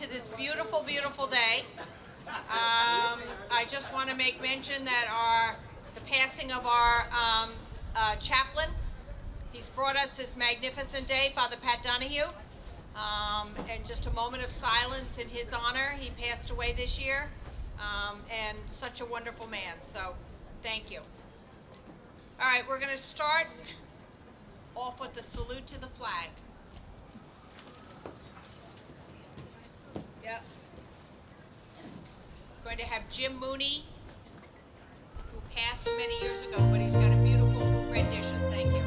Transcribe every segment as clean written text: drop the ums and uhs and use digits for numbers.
to this beautiful, beautiful day. I just want to make mention that the passing of our chaplain. He's brought us this magnificent day, Father Pat Donahue. And just a moment of silence in his honor. He passed away this year, and such a wonderful man. So, thank you. All right, we're going to start off with the salute to the flag. Yep. Going to have Jim Mooney, who passed many years ago, but he's got a beautiful rendition. Thank you.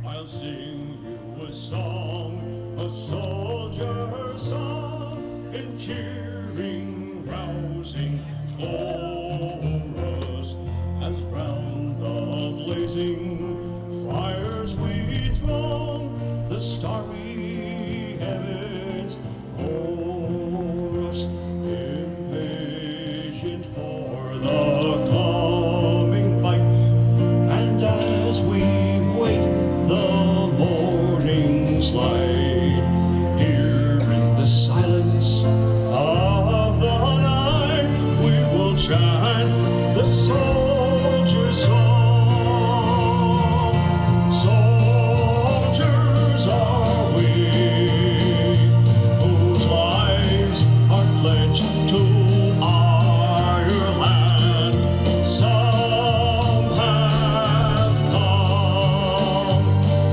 I'll sing you a song, a soldier's song, in cheering, rousing chorus, as round the blazing fires we throng, the starry heavens hoars, impatient for the coming fight, and as we wait the morning's light, here in the silence of the night, we will chant the soldier's song. Soldiers are we, whose lives are pledged to our land. Some have come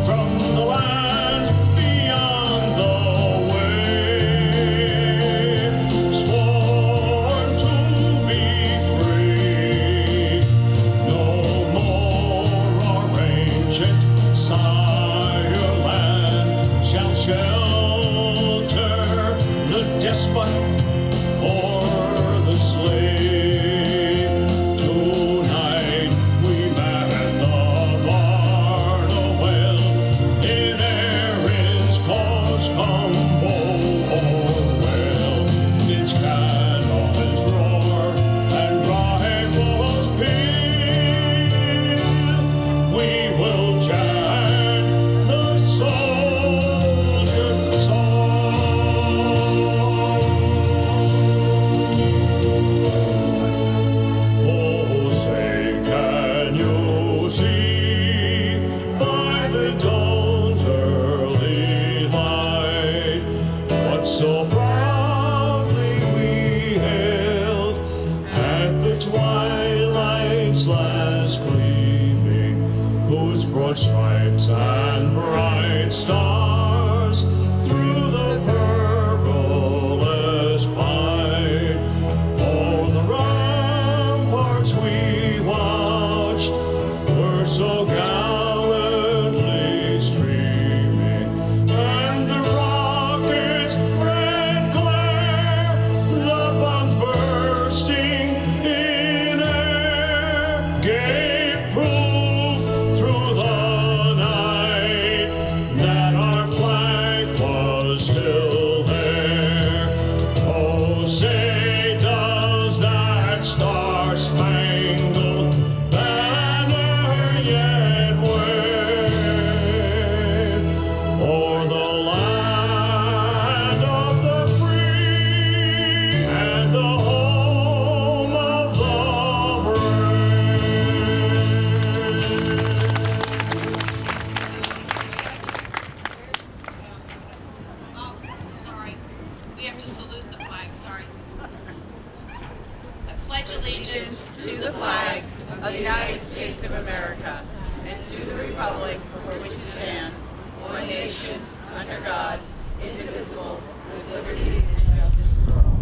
from the land beyond the wave, sworn to be free. No more our ancient sire land shall shelter the despot or the slave. Tonight we man the Barnwell, in Erin's cause come woe or well. Its cannons roar and rifles peal. We will chant the soldier's song. Oh, say, can you see by the dawn's early light what so proudly we hailed at the twilight's last gleaming, whose broad stripes and bright stars through the perilous fight o'er the ramparts we watched were so gallantly streaming, and the rocket's red glare, the bomb bursting in air, gave proof through the night that our flag was still there. Oh, say, does that star-spangled banner yet wave o'er the land of the free and the home of the Oh, sorry. We have to salute the flag. Sorry. I pledge allegiance To the flag of the United States of America and to the republic for which it stands, one nation, under God, indivisible, with liberty and justice for all.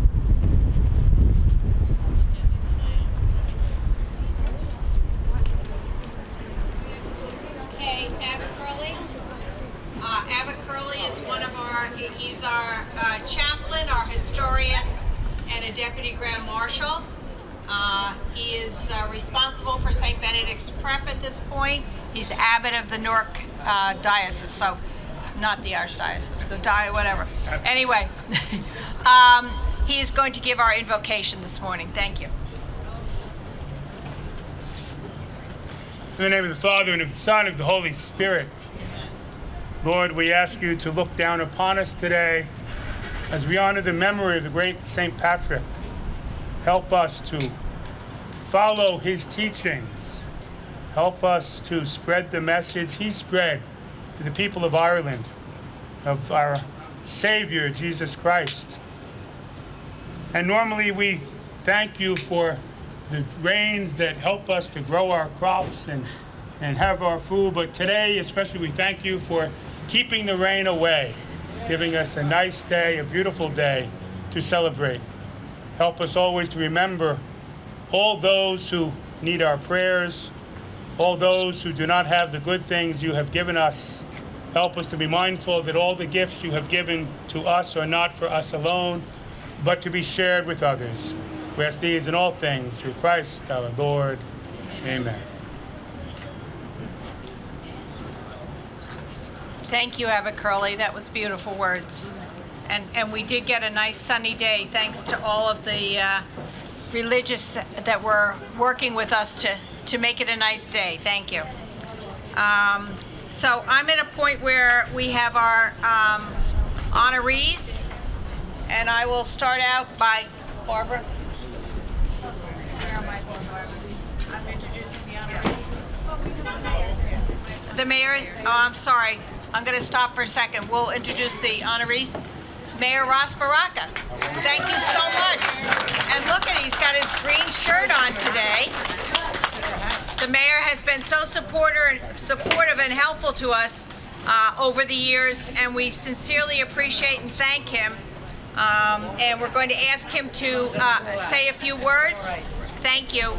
Okay, Abbott Curley. Abbott Curley is he's our chaplain, our historian, and a deputy grand marshal. He is responsible for St. Benedict's Prep at this point. He's abbot of the Newark diocese, so not the archdiocese, the whatever. Anyway, he is going to give our invocation this morning. Thank you. In the name of the Father, and of the Son, and of the Holy Spirit. Lord, we ask you to look down upon us today as we honor the memory of the great St. Patrick. Help us to follow his teachings. Help us to spread the message he spread to the people of Ireland of our Savior, Jesus Christ. And normally we thank you for the rains that help us to grow our crops and have our food. But today, especially, we thank you for keeping the rain away, giving us a nice day, a beautiful day to celebrate. Help us always to remember all those who need our prayers, all those who do not have the good things you have given us. Help us to be mindful that all the gifts you have given to us are not for us alone, but to be shared with others. We ask these in all things through Christ our Lord. Amen. Thank you, Abbot Curley. That was beautiful words. And we did get a nice sunny day thanks to all of the religious that were working with us to make it a nice day. Thank you. So I'm at a point where we have our honorees, and I will start out by Barbara. Where am I going, Barbara? I'm introducing the honorees. The mayor's, I'm sorry. I'm going to stop for a second. We'll introduce the honorees. Mayor Ross Baraka, thank you so much. And look at, he's got his green shirt on today. The mayor has been so supportive and helpful to us over the years, and we sincerely appreciate and thank him. And we're going to ask him to say a few words. Thank you.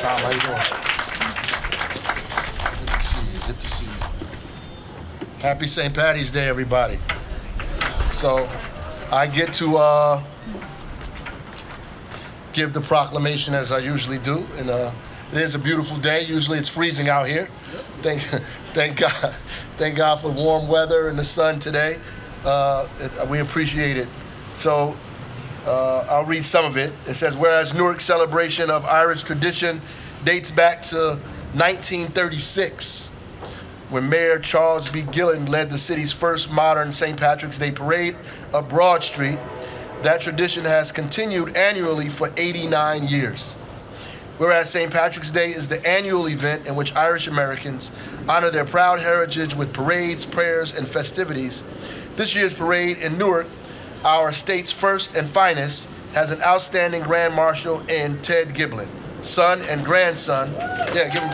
Tom, how you doing? Good to see you. Good to see you. Happy St. Patty's Day, everybody. So, I get to give the proclamation as I usually do, and it is a beautiful day. Usually, it's freezing out here. Thank God. Thank God for warm weather and the sun today. We appreciate it. So. I'll read some of it. It says, whereas Newark's celebration of Irish tradition dates back to 1936, when Mayor Charles B. Gillen led the city's first modern St. Patrick's Day parade up Broad Street. That tradition has continued annually for 89 years. Whereas St. Patrick's Day is the annual event in which Irish Americans honor their proud heritage with parades, prayers, and festivities, this year's parade in Newark, our state's first and finest, has an outstanding Grand Marshal in Ted Giblin, son and grandson. Yeah, give him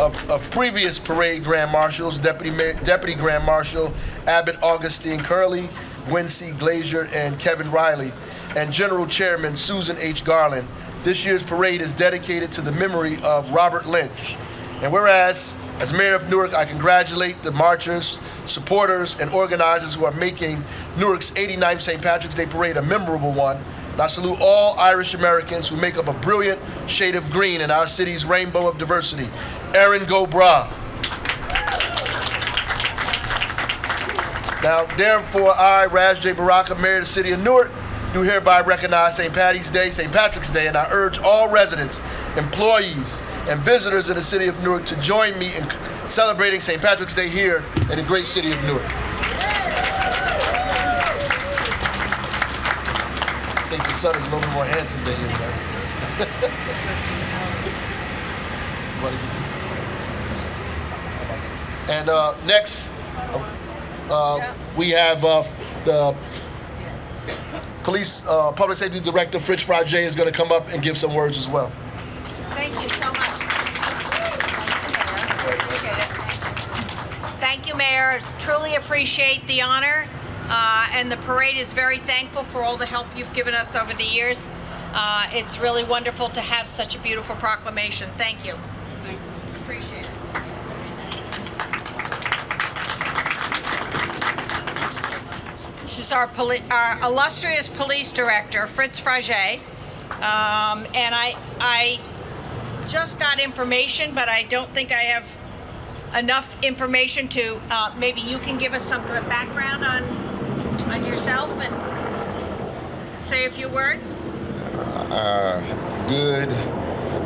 of previous parade Grand Marshals, Deputy Grand Marshal Abbot Augustine Curley, Gwen C. Glazier, and Kevin Riley, and General Chairman Susan H. Garland. This year's parade is dedicated to the memory of Robert Lynch. And whereas, as Mayor of Newark, I congratulate the marchers, supporters, and organizers who are making Newark's 89th St. Patrick's Day Parade a memorable one. And I salute all Irish Americans who make up a brilliant shade of green in our city's rainbow of diversity. Erin Go Bragh. Now, therefore, I, Raz J. Baraka, Mayor of the City of Newark, do hereby recognize St. Patty's Day, St. Patrick's Day, and I urge all residents, employees, and visitors in the City of Newark to join me in celebrating St. Patrick's Day here in the great city of Newark. I think the son is a little bit more handsome than you, man. And next, we have the Police Public Safety Director, Fritz Frage, is going to come up and give some words as well. Thank you so much. Appreciate it. Thank you, Mayor. Truly appreciate the honor. And the parade is very thankful for all the help you've given us over the years. It's really wonderful to have such a beautiful proclamation. Thank you. Appreciate it. This is our illustrious police director, Fritz Frage. And I just got information, but I don't think I have enough information to, maybe you can give us some background on on yourself and say a few words? Good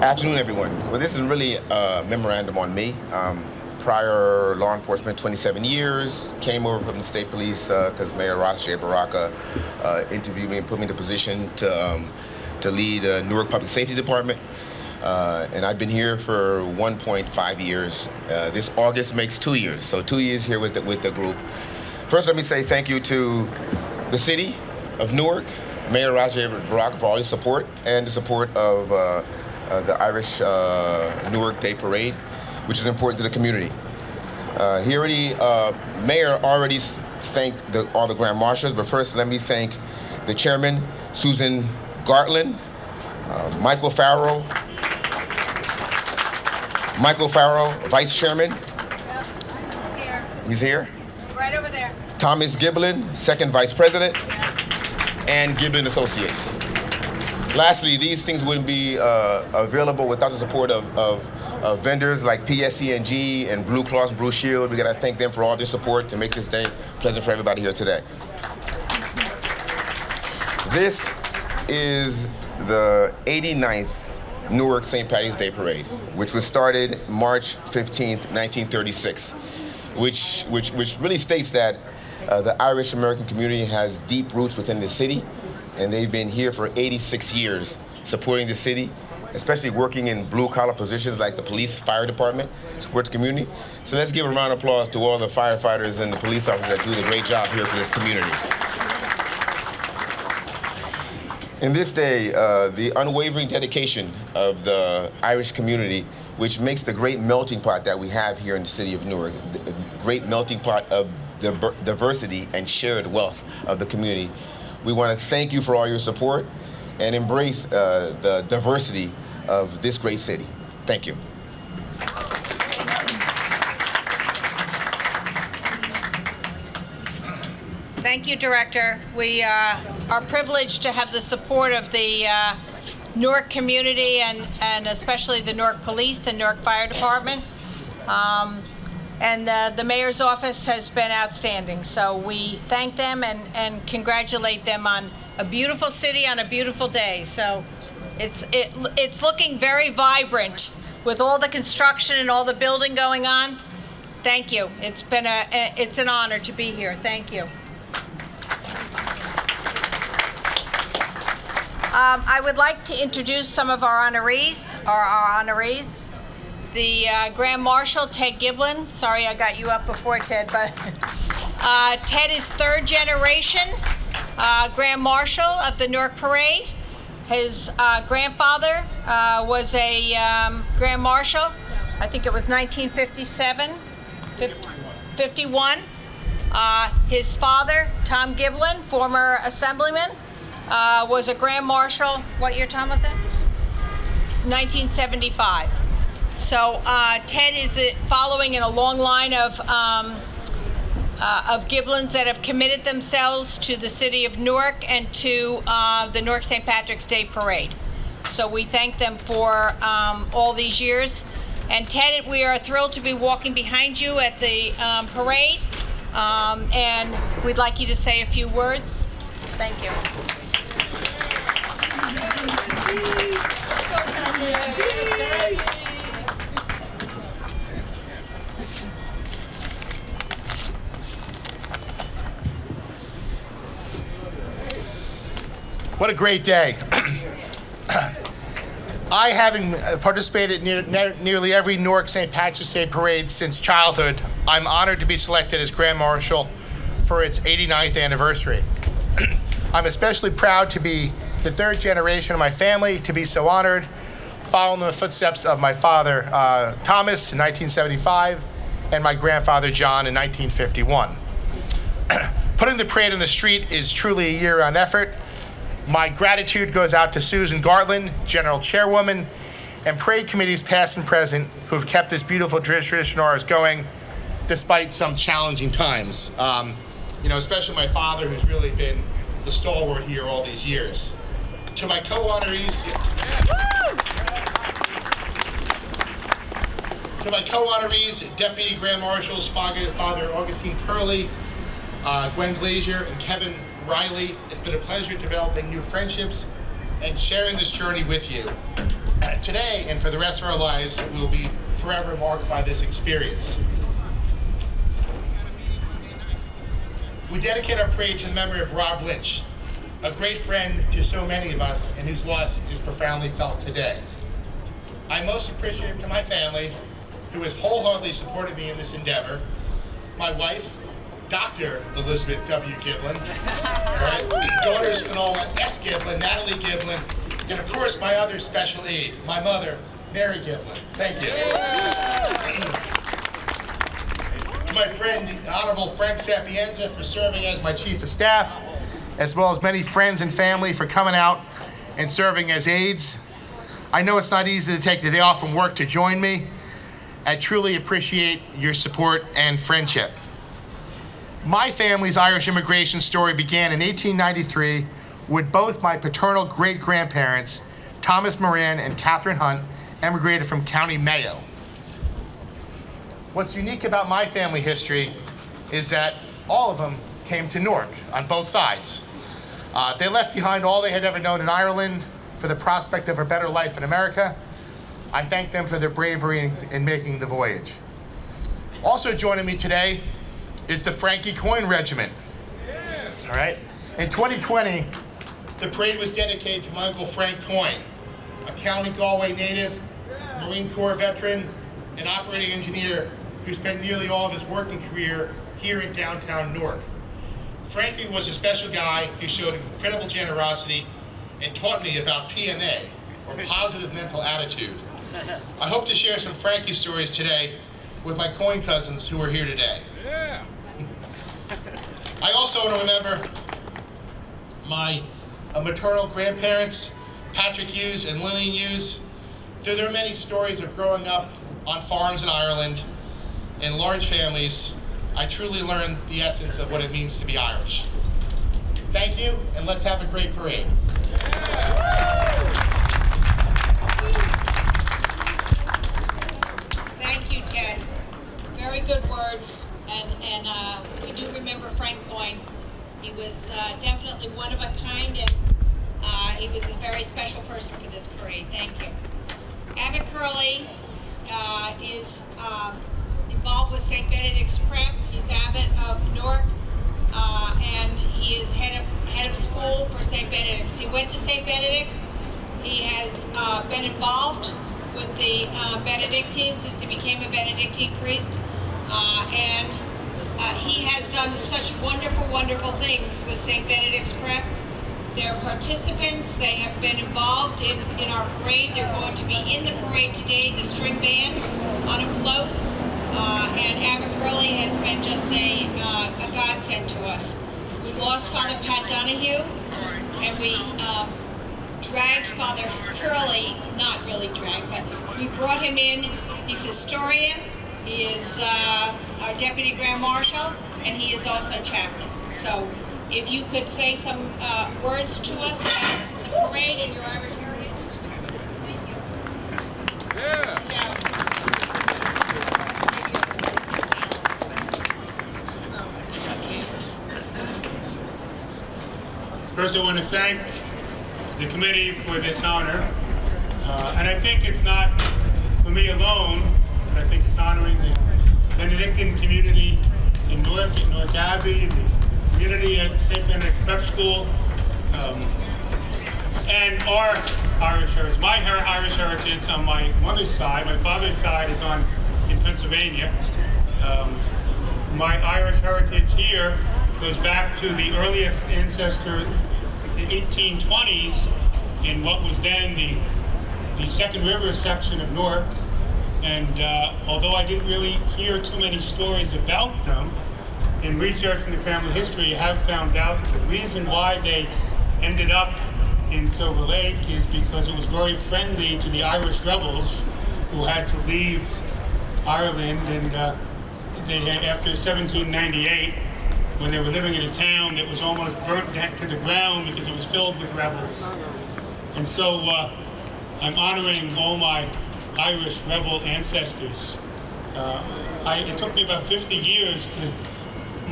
afternoon, everyone. Well, this is really a memorandum on me. Prior law enforcement, 27 years, came over from the state police because Mayor Ross J. Baraka interviewed me and put me in the position to lead Newark Public Safety Department. And I've been here for 1.5 years. This August makes 2 years, so 2 years here with the group. First, let me say thank you to the city of Newark, Mayor Ross J. Baraka for all his support, and the support of the Irish Newark Day Parade, which is important to the community. Mayor already thanked all the Grand Marshals, but first let me thank the chairman, Susan Gartland, Michael Farrell, vice chairman. Here. He's here. Right over there. Thomas Giblin, second vice president, and Giblin Associates. Lastly, these things wouldn't be available without the support of vendors like PSE&G and Blue Cross and Blue Shield. We gotta thank them for all their support to make this day pleasant for everybody here today. This is the 89th Newark St. Patty's Day Parade, which was started March 15th, 1936, which really states that the Irish American community has deep roots within the city, and they've been here for 86 years supporting the city, especially working in blue-collar positions like the police, fire department, supports the community. So let's give a round of applause to all the firefighters and the police officers that do the great job here for this community. In this day, the unwavering dedication of the Irish community, which makes the great melting pot that we have here in the city of Newark, the great melting pot of the diversity and shared wealth of the community. We want to thank you for all your support and embrace the diversity of this great city. Thank you. Thank you, Director. We are privileged to have the support of the Newark community and especially the Newark Police and Newark Fire Department. And the Mayor's office has been outstanding. So we thank them and congratulate them on a beautiful city on a beautiful day. So it's looking very vibrant with all the construction and all the building going on. Thank you. It's an honor to be here. Thank you. I would like to introduce some of our honorees. The Grand Marshal, Ted Giblin. Sorry I got you up before, Ted, but Ted is third generation Grand Marshal of the Newark Parade. His grandfather was a Grand Marshal. I think it was 1957, 51. His father, Tom Giblin, former assemblyman, was a Grand Marshal. What year, Tom, was it? 1975. So Ted is following in a long line of Giblins that have committed themselves to the city of Newark and to the Newark St. Patrick's Day Parade. So we thank them for all these years. And Ted, we are thrilled to be walking behind you at the parade. And we'd like you to say a few words. Thank you. What a great day. I, having participated in nearly every Newark St. Patrick's Day Parade since childhood, I'm honored to be selected as Grand Marshal for its 89th anniversary. I'm especially proud to be the third generation of my family to be so honored, following the footsteps of my father, Thomas, in 1975, and my grandfather, John, in 1951. Putting the parade on the street is truly a year-round effort. My gratitude goes out to Susan Gartland, General Chairwoman, and parade committees past and present who have kept this beautiful tradition of ours going despite some challenging times. Especially my father, who's really been the stalwart here all these years. To my co-honorees, Deputy Grand Marshals, Father Augustine Curley, Gwen Glazier and Kevin Riley. It's been a pleasure developing new friendships and sharing this journey with you. Today and for the rest of our lives, we'll be forever marked by this experience. We dedicate our parade to the memory of Rob Lynch, a great friend to so many of us and whose loss is profoundly felt today. I'm most appreciative to my family, who has wholeheartedly supported me in this endeavor. My wife, Dr. Elizabeth W. Giblin, right? Daughters Finola S. Giblin, Natalie Giblin, and of course my other special aide, my mother, Mary Giblin. Thank you. To my friend, the Honorable Frank Sapienza, for serving as my Chief of Staff, as well as many friends and family for coming out and serving as aides. I know it's not easy to take the day off from work to join me. I truly appreciate your support and friendship. My family's Irish immigration story began in 1893 with both my paternal great-grandparents, Thomas Moran and Catherine Hunt, emigrated from County Mayo. What's unique about my family history is that all of them came to Newark on both sides. They left behind all they had ever known in Ireland for the prospect of a better life in America. I thank them for their bravery in making the voyage. Also joining me today is the Frankie Coyne Regiment. All right. In 2020, the parade was dedicated to my Uncle Frank Coyne, a County Galway native, Marine Corps veteran, and operating engineer who spent nearly all of his working career here in downtown Newark. Frankie was a special guy who showed incredible generosity and taught me about PMA, or positive mental attitude. I hope to share some Frankie stories today with my Coyne cousins who are here today. Yeah. I also want to remember my maternal grandparents, Patrick Hughes and Lillian Hughes. Through their many stories of growing up on farms in Ireland in large families, I truly learned the essence of what it means to be Irish. Thank you, and let's have a great parade. Thank you, Ted. Very good words, and we do remember Frank Coyne. He was definitely one of a kind, and he was a very special person for this parade. Thank you. Abbott Curley is involved with St. Benedict's Prep. He's Abbot of Newark, and he is head of school for St. Benedict's. He went to St. Benedict's. He has been involved with the Benedictines since he became a Benedictine priest, and he has done such wonderful, wonderful things with St. Benedict's Prep. They're participants. They have been involved in our parade. They're going to be in the parade today, the string band on a float. And Abbott Curley has been just a godsend to us. We lost Father Pat Donahue, and we dragged Father Curley, not really dragged, but we brought him in. He's a historian. He is our Deputy Grand Marshal, and he is also chaplain. So if you could say some words to us about the parade and your Irish heritage. Thank you. Yeah. Ciao. First, I want to thank the committee for this honor. And I think it's not for me alone, but I think it's honoring the Benedictine community in Newark, at Newark Abbey, the community at St. Benedict's Prep School, and our Irish heritage. My Irish heritage on my mother's side, my father's side is in Pennsylvania. My Irish heritage here goes back to the earliest ancestor, the 1820s, in what was then the Second River section of Newark. And although I didn't really hear too many stories about them, in researching the family history, I have found out that the reason why they ended up in Silver Lake is because it was very friendly to the Irish rebels who had to leave Ireland, and they had, after 1798, when they were living in a town that was almost burnt down to the ground because it was filled with rebels. And so I'm honoring all my Irish rebel ancestors. It took me about 50 years to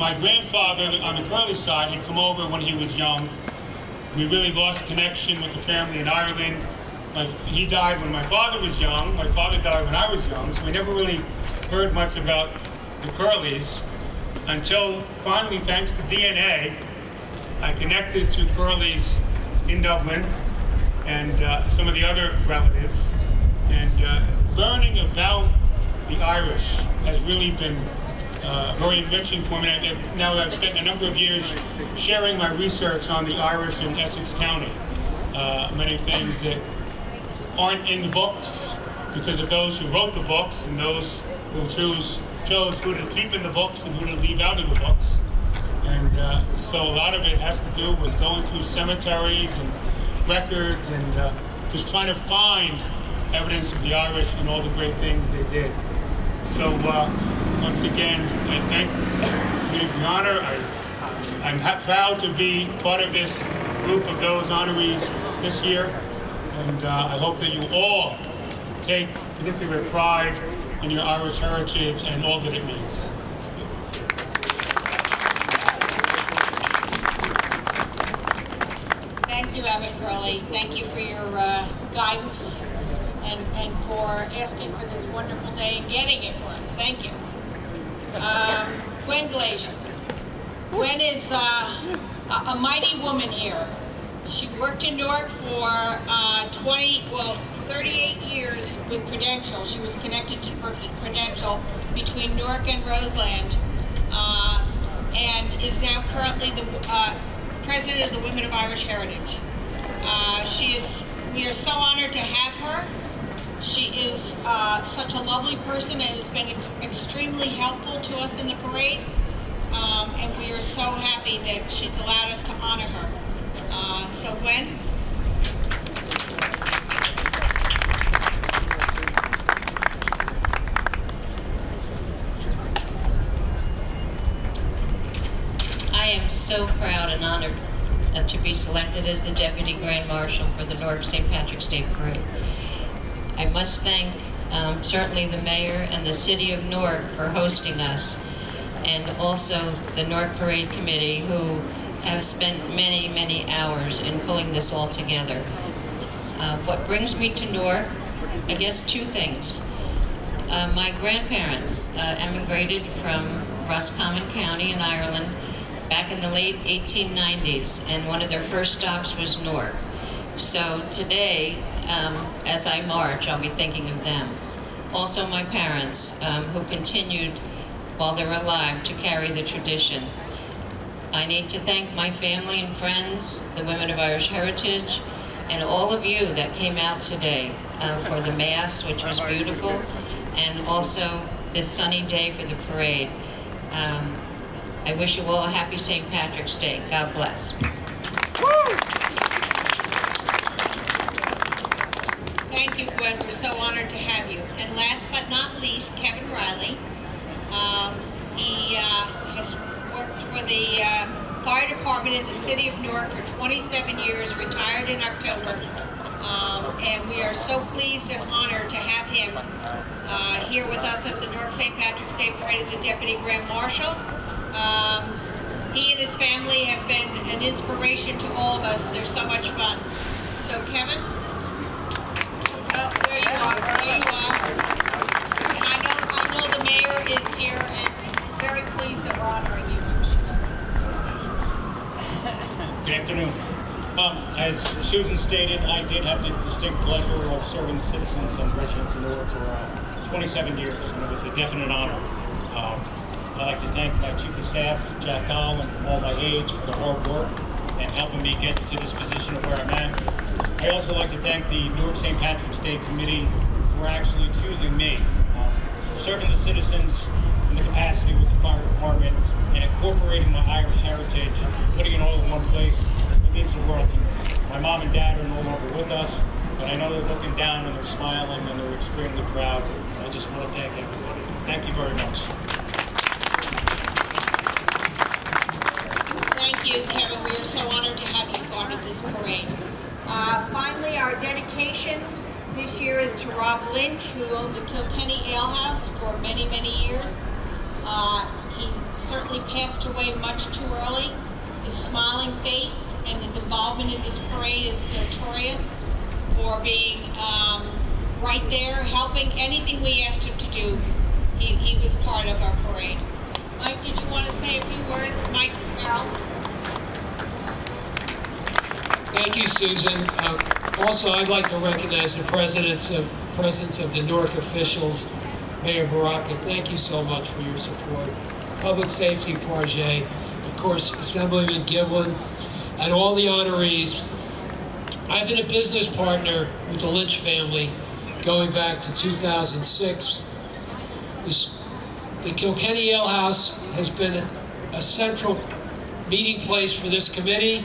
my grandfather on the Curly side had come over when he was young. We really lost connection with the family in Ireland. He died when my father was young. My father died when I was young, so we never really heard much about the Curlys until finally, thanks to DNA, I connected to Curlys in Dublin and some of the other relatives. And learning about the Irish has really been very enriching for me. Now I've spent a number of years sharing my research on the Irish in Essex County. Many things that aren't in the books because of those who wrote the books and those who chose who to keep in the books and who to leave out of the books. And so a lot of it has to do with going through cemeteries and records and just trying to find evidence of the Irish and all the great things they did. So once again, I thank you for the honor. I'm proud to be part of this group of those honorees this year, and I hope that you all take particular pride in your Irish heritage and all that it means. Thank you, Abbott Curley. Thank you for your guidance and for asking for this wonderful day and getting it for us. Thank you. Gwen Glazier. Gwen is a mighty woman here. She worked in Newark for 38 years with Prudential. She was connected to Prudential between Newark and Roseland, and is now currently the president of the Women of Irish Heritage. We are so honored to have her. She is such a lovely person and has been extremely helpful to us in the parade. And we are so happy that she's allowed us to honor her. So Gwen? I am so proud and honored to be selected as the Deputy Grand Marshal for the Newark St. Patrick's Day Parade. I must thank certainly the Mayor and the City of Newark for hosting us, and also the Newark Parade Committee, who have spent many, many hours in pulling this all together. What brings me to Newark? I guess two things. My grandparents emigrated from Roscommon County in Ireland back in the late 1890s, and one of their first stops was Newark. So today, as I march, I'll be thinking of them. Also my parents, who continued while they're alive to carry the tradition. I need to thank my family and friends, the Women of Irish Heritage, and all of you that came out today for the Mass, which was beautiful, and also this sunny day for the parade. I wish you all a happy St. Patrick's Day. God bless. Thank you, Gwen. We're so honored to have you. And last but not least, Kevin Riley. He has worked for the fire department in the city of Newark for 27 years, retired in October. And we are so pleased and honored to have him here with us at the Newark St. Patrick's Day Parade as a Deputy Grand Marshal. He and his family have been an inspiration to all of us. They're so much fun. So Kevin? Oh, there you are. There you are. And I know the mayor is here and very pleased that we're honoring you. Good afternoon. As Susan stated, I did have the distinct pleasure of serving the citizens and residents of Newark for 27 years, and it was a definite honor. I'd like to thank my Chief of Staff, Jack Dahl, and all my aides for the hard work and helping me get to this position of where I'm at. I also like to thank the Newark St. Patrick's Day Committee for actually choosing me. Serving the citizens in the capacity with the fire department and incorporating my Irish heritage, putting it all in one place, it means the world to me. My mom and dad are no longer with us, but I know they're looking down and they're smiling and they're extremely proud. I just want to thank everybody. Thank you very much. Thank you, Kevin. We are so honored to have you part of this parade. Finally, our dedication this year is to Rob Lynch, who owned the Kilkenny Ale House for many, many years. He certainly passed away much too early. His smiling face and his involvement in this parade is notorious for being right there, helping anything we asked him to do. He was part of our parade. Mike, did you want to say a few words? Mike Farrell? Thank you, Susan. Also, I'd like to recognize the presence of the Newark officials. Mayor Baraka, thank you so much for your support. Public Safety Farge, of course, Assemblyman Giblin, and all the honorees. I've been a business partner with the Lynch family going back to 2006. The Kilkenny Ale House has been a central meeting place for this committee.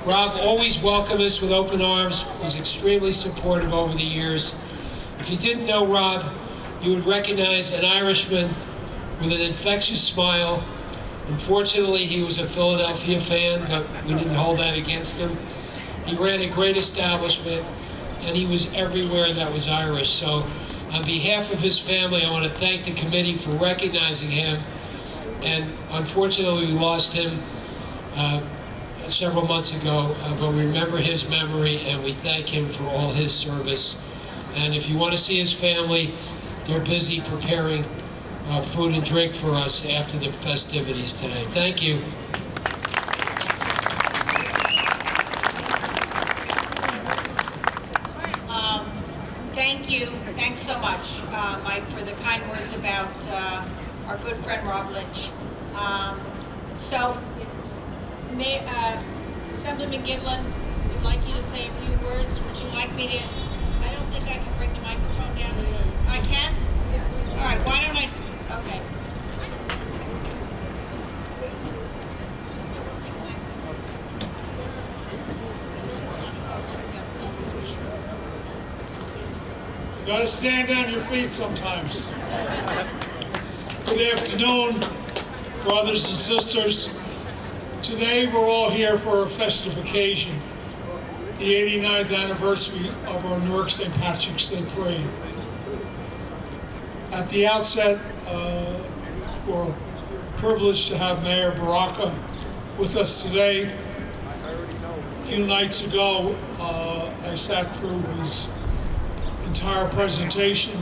Rob always welcomed us with open arms, was extremely supportive over the years. If you didn't know Rob, you would recognize an Irishman with an infectious smile. Unfortunately, he was a Philadelphia fan, but we didn't hold that against him. He ran a great establishment, and he was everywhere that was Irish. So on behalf of his family, I want to thank the committee for recognizing him. And unfortunately, we lost him several months ago, but we remember his memory, and we thank him for all his service. And if you want to see his family, they're busy preparing food and drink for us after the festivities today. Thank you. Thank you. Thanks so much, Mike, for the kind words about our good friend Rob Lynch. Assemblyman Giblin, we'd like you to say a few words. Would you like me to? I don't think I can bring the microphone down to you. I can? All right, why don't I? Okay. You gotta stand on your feet sometimes. Good afternoon, brothers and sisters. Today we're all here for a festive occasion, the 89th anniversary of our Newark St. Patrick's Day Parade. At the outset, we're privileged to have Mayor Baraka with us today. A few nights ago, I sat through his entire presentation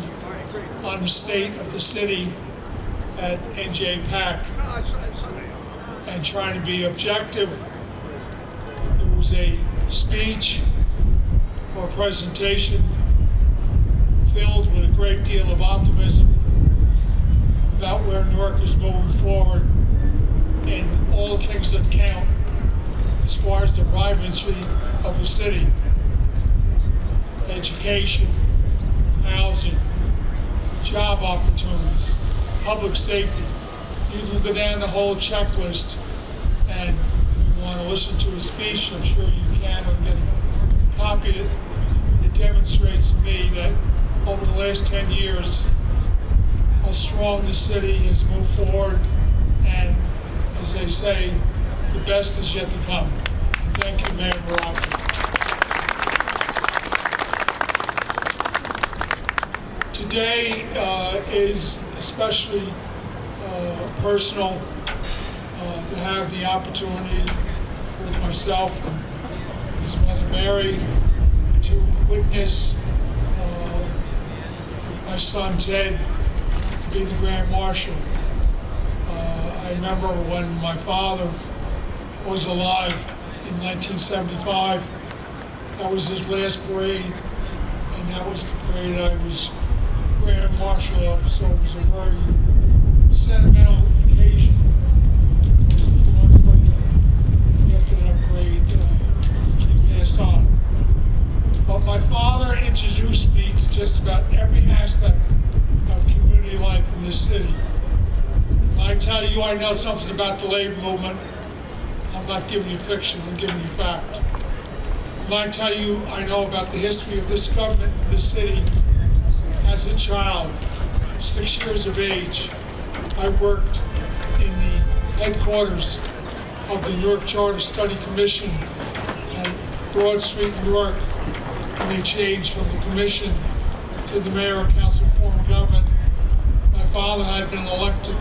on the state of the city at NJ PAC. And trying to be objective, it was a speech or presentation filled with a great deal of optimism about where Newark is moving forward and all the things that count as far as the vibrancy of the city. Education, housing, job opportunities, public safety. You can go down the whole checklist, and if you want to listen to a speech, I'm sure you can, or get a copy of it. It demonstrates to me that over the last 10 years, how strong the city has moved forward, and as they say, the best is yet to come. And thank you, Mayor Baraka. Today is especially personal to have the opportunity with myself and his mother Mary to witness my son Ted to be the Grand Marshal. I remember when my father was alive in 1975, that was his last parade, and that was the parade I was Grand Marshal of, so it was a very sentimental occasion. A few months later, after that parade, he passed on. But my father introduced me to just about every aspect of community life in this city. When I tell you I know something about the labor movement, I'm not giving you fiction, I'm giving you fact. When I tell you I know about the history of this government in this city, as a child, 6 years of age, I worked in the headquarters of the Newark Charter Study Commission at Broad Street, Newark, and they changed from the commission to the mayor and council form of government. My father had been elected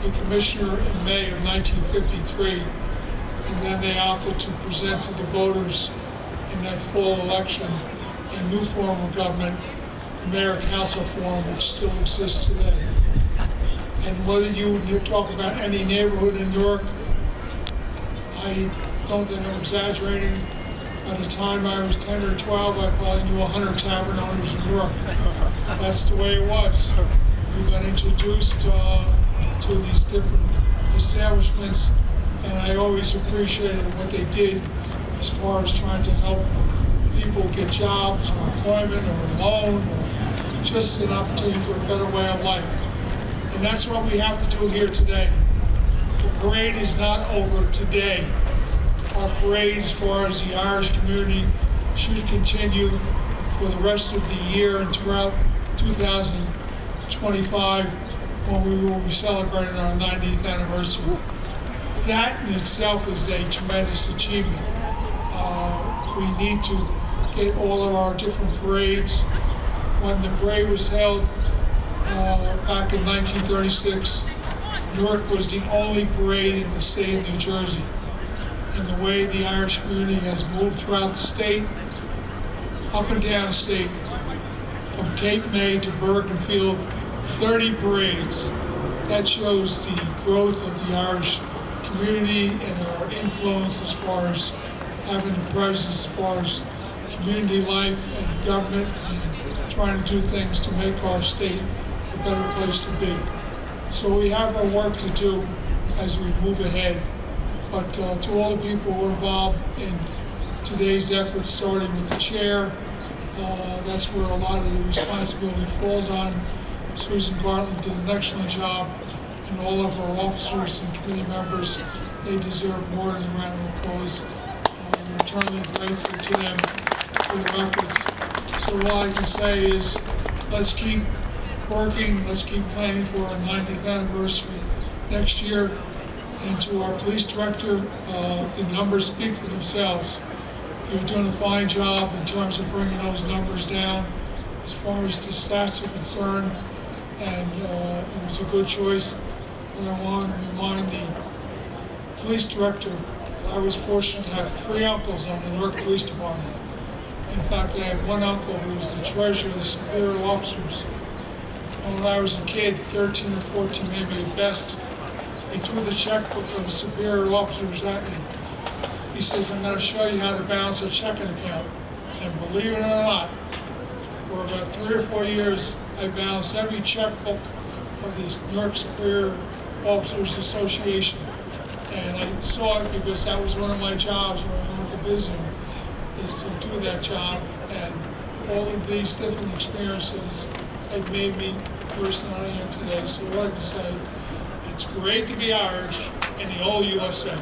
a commissioner in May of 1953, and then they opted to present to the voters in that fall election a new form of government, the mayor-council form, which still exists today. And whether you talk about any neighborhood in Newark, I don't think I'm exaggerating. By the time I was 10 or 12, I probably knew 100 tavern owners in Newark. That's the way it was. We got introduced to these different establishments, and I always appreciated what they did as far as trying to help people get jobs or employment or a loan or just an opportunity for a better way of life. And that's what we have to do here today. The parade is not over today. Our parade, as far as the Irish community, should continue for the rest of the year and throughout 2025, when we will be celebrating our 90th anniversary. That in itself is a tremendous achievement. We need to get all of our different parades. When the parade was held back in 1936, Newark was the only parade in the state of New Jersey. And the way the Irish community has moved throughout the state, up and down the state, from Cape May to Bergenfield, 30 parades. That shows the growth of the Irish community and our influence as far as having a presence as far as community life and government and trying to do things to make our state a better place to be. So we have our work to do as we move ahead. But to all the people who are involved in today's efforts, starting with the chair, that's where a lot of the responsibility falls on. Susan Garland did an excellent job, and all of our officers and committee members, they deserve more than a round of applause. We're eternally grateful to them for their efforts. So all I can say is, let's keep working, let's keep planning for our 90th anniversary next year. And to our police director, the numbers speak for themselves. You're doing a fine job in terms of bringing those numbers down as far as the stats are concerned, and it was a good choice. And I want to remind the police director that I was fortunate to have 3 uncles on the Newark Police Department. In fact, I had one uncle who was the treasurer of the superior officers. When I was a kid, 13 or 14 maybe at best, he threw the checkbook of the superior officers at me. He says, I'm going to show you how to balance a checking account. And believe it or not, for about 3 or 4 years, I balanced every checkbook of the New York Superior Officers Association. And I saw it because that was one of my jobs when I went to visit him, is to do that job. And all of these different experiences have made me the person I am today. So what I can say, it's great to be Irish in the old USA.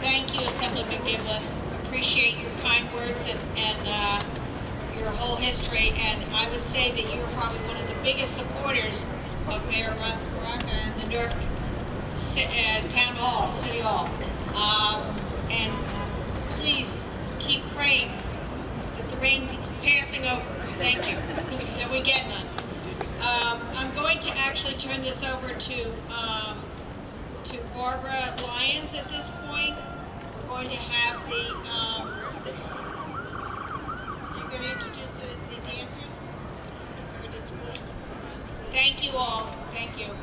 Thank you, Assemblyman Giblin. Appreciate your kind words and your whole history. And I would say that you're probably one of the biggest supporters of Mayor Ross Baraka and the Newark Town Hall, City Hall. And please keep praying that the rain is passing over. Thank you. That we get none. I'm going to actually turn this over to Barbara Lyons at this point. We're going to have the, you're going to introduce the dancers? Everybody's good? Thank you all. Thank you.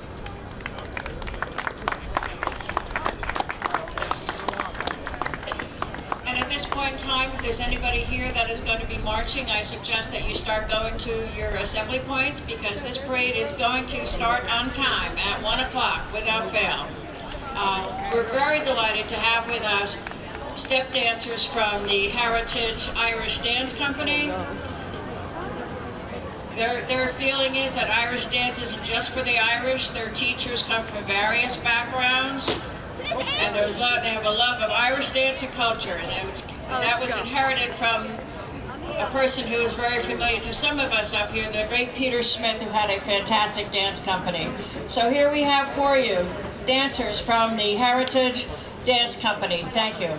And at this point in time, if there's anybody here that is going to be marching, I suggest that you start going to your assembly points, because this parade is going to start on time at 1 o'clock without fail. We're very delighted to have with us step dancers from the Heritage Irish Dance Company. Their feeling is that Irish dance isn't just for the Irish. Their teachers come from various backgrounds, and they have a love of Irish dance and culture, and that was inherited from a person who is very familiar to some of us up here, the great Peter Smith, who had a fantastic dance company. So here we have for you dancers from the Heritage Dance Company. Thank you.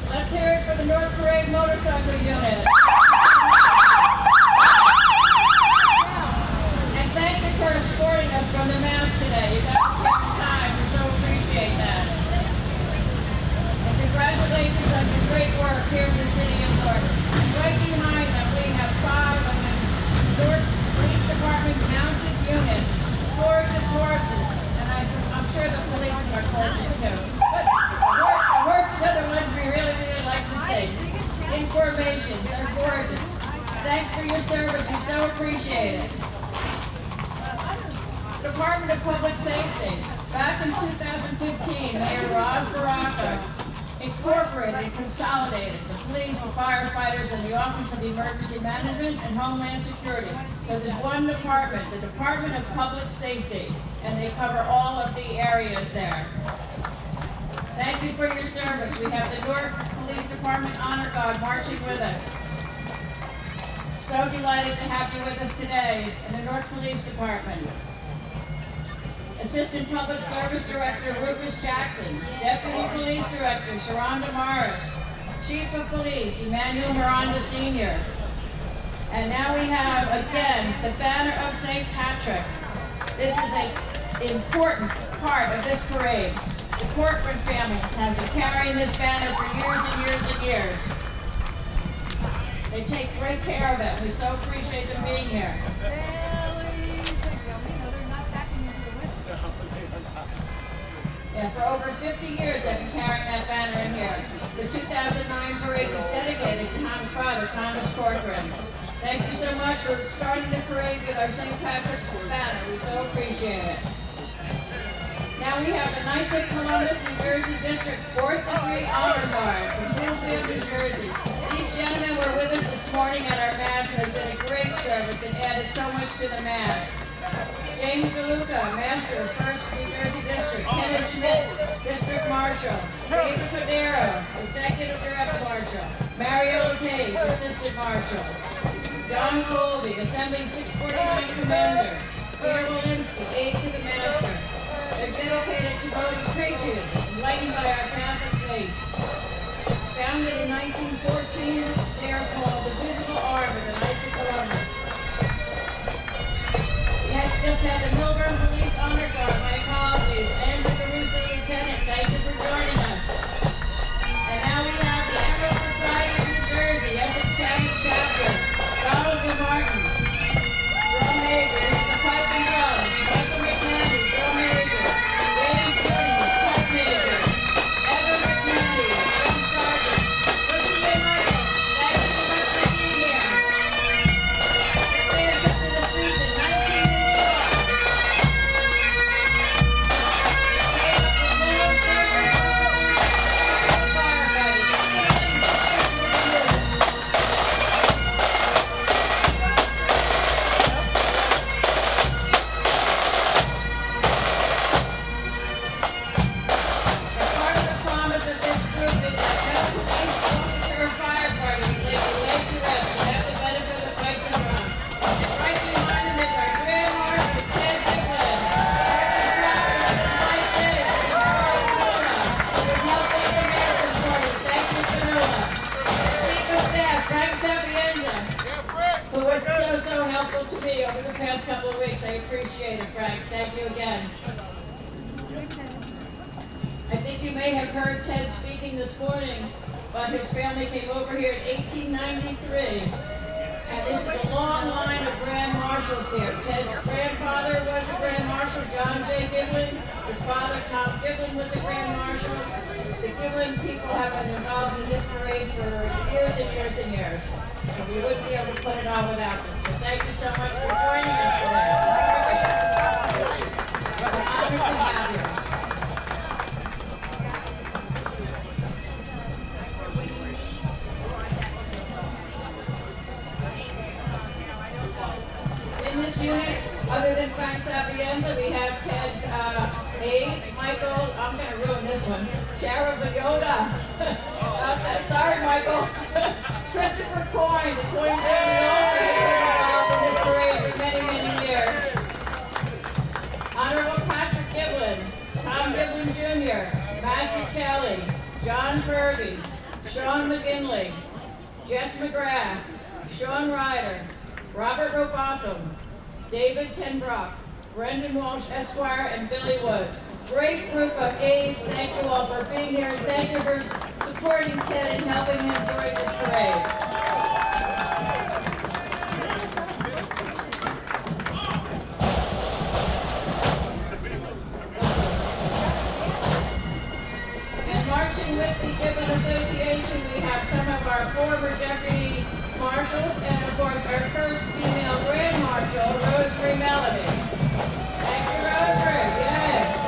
Let's hear it for the North Parade Motorcycle Unit. And thank you for escorting us from the Mounds today. You guys took the time. We so appreciate that. And congratulations on your great work here in the city of Newark. Right behind them, we have 5 of the Newark Police Department mounted unit. Gorgeous horses. And I'm sure the policemen are gorgeous too. But the horses are the ones we really like to see. In formation, they're gorgeous. Thanks for your service, we so appreciate it. Department of Public Safety. Back in 2015, Mayor Roz Baraka incorporated and consolidated the police, the firefighters, and the Office of Emergency Management and Homeland Security. So there's one department, the Department of Public Safety, and they cover all of the areas there. Thank you for your service. We have the Newark Police Department Honor Guard marching with us. So delighted to have you with us today in the Newark Police Department. Assistant Public Service Director Rufus Jackson, Deputy Police Director Sharonda Morris, Chief of Police Emmanuel Miranda Sr. And now we have, again, the banner of St. Patrick. This is an important part of this parade. The Corcoran family has been carrying this banner for years and years and years. They take great care of it. We so appreciate them being here. Yeah, for over 50 years I've been carrying that banner in here. The 2009 parade is dedicated to Tom's father, Thomas Corcoran. Thank you so much for starting the parade with our St. Patrick's banner. We so appreciate it. Now we have the Knights of Columbus, New Jersey District 4th Degree Honor Guard from Bloomfield, New Jersey. These gentlemen were with us this morning at our Mass and have done a great service and added so much to the Mass. James DeLuca, Master of 1st New Jersey District. Kenneth Schmidt, District Marshal. David Cordero, Executive Director Marshal. Mario LePage, Assistant Marshal. Don Colby, Assembly 649 Commander. Peter Walensky, Aide to the Master. They're dedicated to voting patriotism, enlightened by our Catholic faith. Founded in 1914, they are called the visible arm of the Knights of Columbus. Just had the Milburn Police Honor Guard, my apologies, and the Caruso Lieutenant, thank you for joining us. And now we have the Emerald Society of New Jersey, Essex County Chapter, Donald D. Martin, Drum Major, the Pipe and Drums, Michael McNandy, Drum Major, James Goody, Pipe Major, Evan McNandy, Drum Sergeant, Lucy and Michael, thank you so much for being here. Stand up to the streets in 19 who was so helpful to me over the past couple of weeks. I appreciate it, Frank. Thank you again. I think you may have heard Ted speaking this morning, but his family came over here in 1893. And this is a long line of Grand Marshals here. Ted's grandfather was a Grand Marshal, John J. Giblin. His father, Tom Giblin, was a Grand Marshal. The Giblin people have been involved in this parade for years and years and years. And we wouldn't be able to put it on without them. So thank you so much for joining us today. We're honored to have you. In this unit, other than Frank Sapienza, we have Ted's aide, Michael, I'm going to ruin this one, Sheriff Yoda. Sorry, Michael. Christopher Coyne, the Coyne family also has been involved in this parade for many, many years. Honorable Patrick Giblin, Tom Giblin Jr., Matthew Kelly, John Purdy, Sean McGinley, Jess McGrath, Sean Ryder, Robert Robotham, David Tenbrock, Brendan Walsh Esquire, and Billy Woods. Great group of aides. Thank you all for being here, and thank you for supporting Ted and helping him during this parade. And marching with the Gibbon Association, we have some of our former deputy marshals, and of course our first female grand marshal, Rosemary Melody. Thank you, Rosemary. Yay.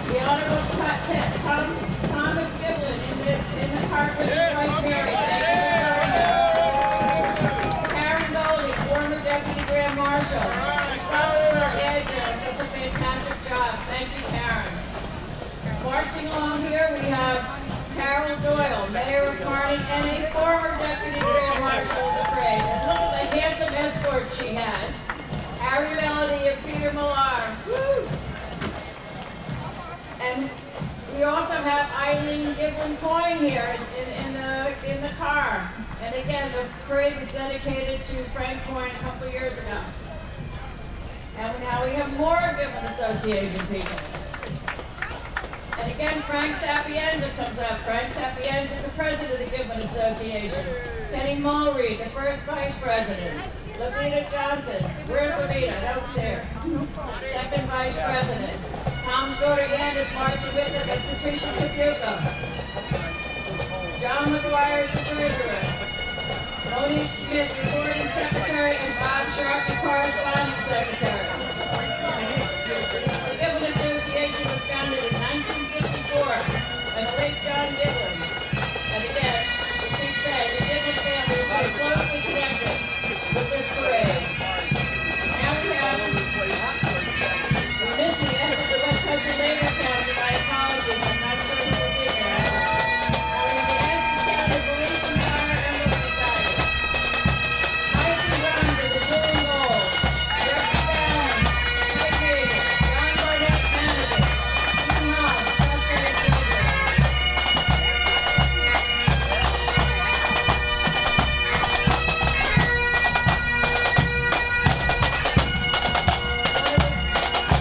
The Honorable Thomas Giblin in the Hartford Joint Mary. Thank you for joining us. Karen Goldie, former deputy grand marshal, responsible for our adjutant, does a fantastic job. Thank you, Karen. Marching along here, we have Carol Doyle, Mayor of Kearney, and a former Deputy Grand Marshal of the parade. And look at the handsome escort she has. Harry Melody and Peter Millar. Woo! And we also have Eileen Giblin Coyne here in the car. And again, the parade was dedicated to Frank Coyne a couple years ago. And now we have more Giblin Association people. And again, Frank Sapienza comes up. Frank Sapienza is the president of the Giblin Association. Kenny Mulreed, the first vice president. Levita Johnson. Where's Levita? I don't see her. Second vice president. Tom's daughter Ann is marching with us, and Patricia Tabuco. John McGuire is the treasurer. Monique Smith, recording secretary, and Bob Sharkey, corresponding secretary. The Gibbon Association was founded in 1954 by the late John Gibbon. And again, as we said, the Gibbon family is so closely connected with this parade. Now we have Miss the West Country Labor Council. My apologies, I'm not sure who was in there. Now we have the Essex County Police and Fire Emblem Society. Icy runs of the Blue and Gold. Jeffrey Fallon, Mike Megan, John Barnett, manager. Susan Long, trustee and treasurer.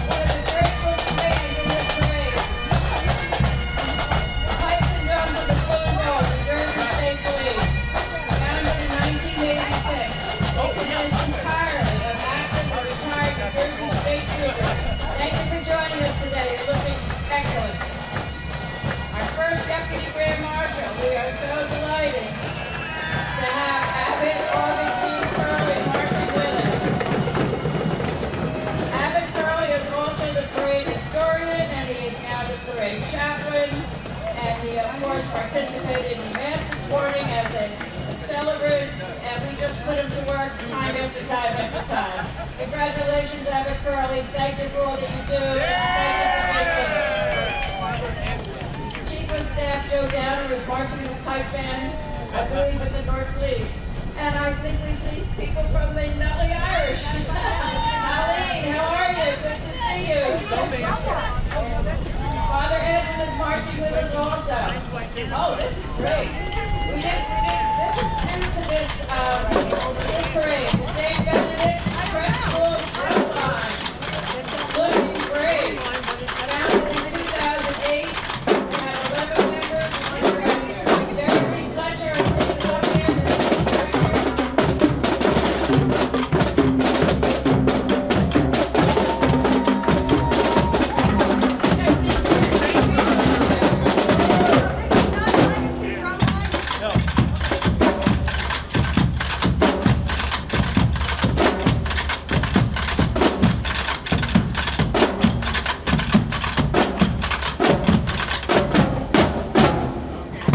One of the grateful commands in this parade. The pipes and drums of the Blue and Gold, New Jersey State Police. Founded in 1986. They consist entirely of active and retired New Jersey State troopers. Thank you for joining us today. You're looking excellent. Our first Deputy Grand Marshal, we are so delighted to have Abbott Augustine Curley marching with us. Abbott Curley is also the parade historian, and he is now the parade chaplain. And he, of course, participated in Mass this morning as a celebrant, and we just put him to work time after time after time. Congratulations, Abbott Curley. Thank you for all that you do. Thank you for making it. Chief of Staff Joe Downer is marching in the pipe band, I believe, with the North Police. And I think we see people from the Nutley Irish. Eileen, how are you? Good to see you. Father Edwin is marching with us also. Oh, this is great. This is due to this parade. The St. Benedict's French School Drum Line. Looking great. Founded in 2008. We had 11 members. Jeremy Fletcher, I think, is up here.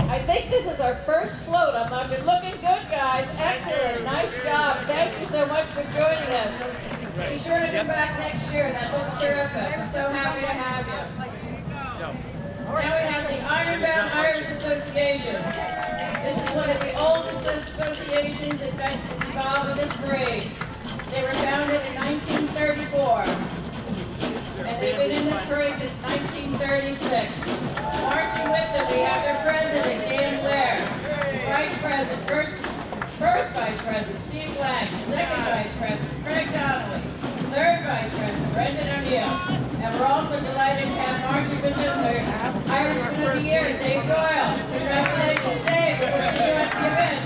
I think this is our first float. I'm not you're looking good, guys. Excellent. Nice job. Thank you so much for joining us. Be sure to come back next year. That looks terrific. We're so happy to have you. Now we have the Ironbound Irish Association. This is one of the oldest associations involved in this parade. They were founded in 1934. And they've been in this parade since 1936. Marching with them, we have their president, Dan Blair. Vice President, first Vice President, Steve Black. Second Vice President, Craig Donnelly. Third Vice President, Brendan O'Neill. And we're also delighted to have marching with them their Irishman of the Year, Dave Doyle. Congratulations, Dave. We'll see you at the event.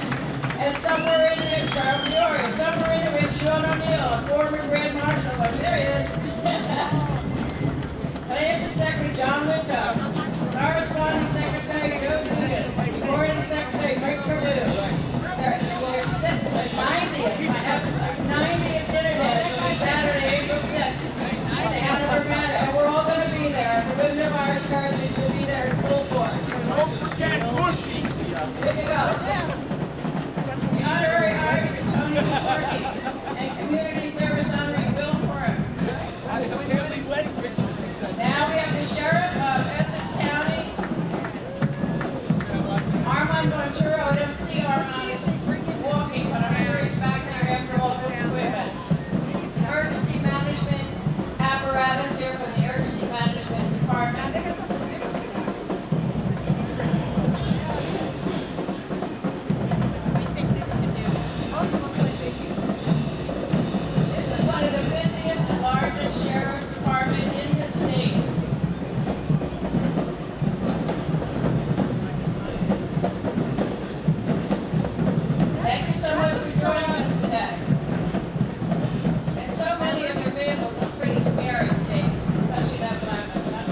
And somewhere in there, Charles Diori. Somewhere in there, we have Sean O'Neill, a former Grand Marshal. Like, there he is. Financial Secretary John Wintox, Corresponding Secretary Joe Dugan, Recording Secretary Mike Perdue. They're set for the 90th dinner dash on Saturday, April 6th. They have never met, and we're all going to be there. The Women of Irish Courage will be there in full force. Don't forget Bushy. Here you go. The honorary Irish is Tony Sparky, and community service honorary Bill Foran. Now we have the Sheriff of Essex County, Armand Monturo. I don't see Armand, he's walking, but I'm sure he's back there after all this equipment. Emergency Management apparatus here from the Emergency Management Department. This is one of the busiest and largest sheriff's department in the state. Thank you so much for joining us today. And so many of your vehicles look pretty scary today, especially that black one.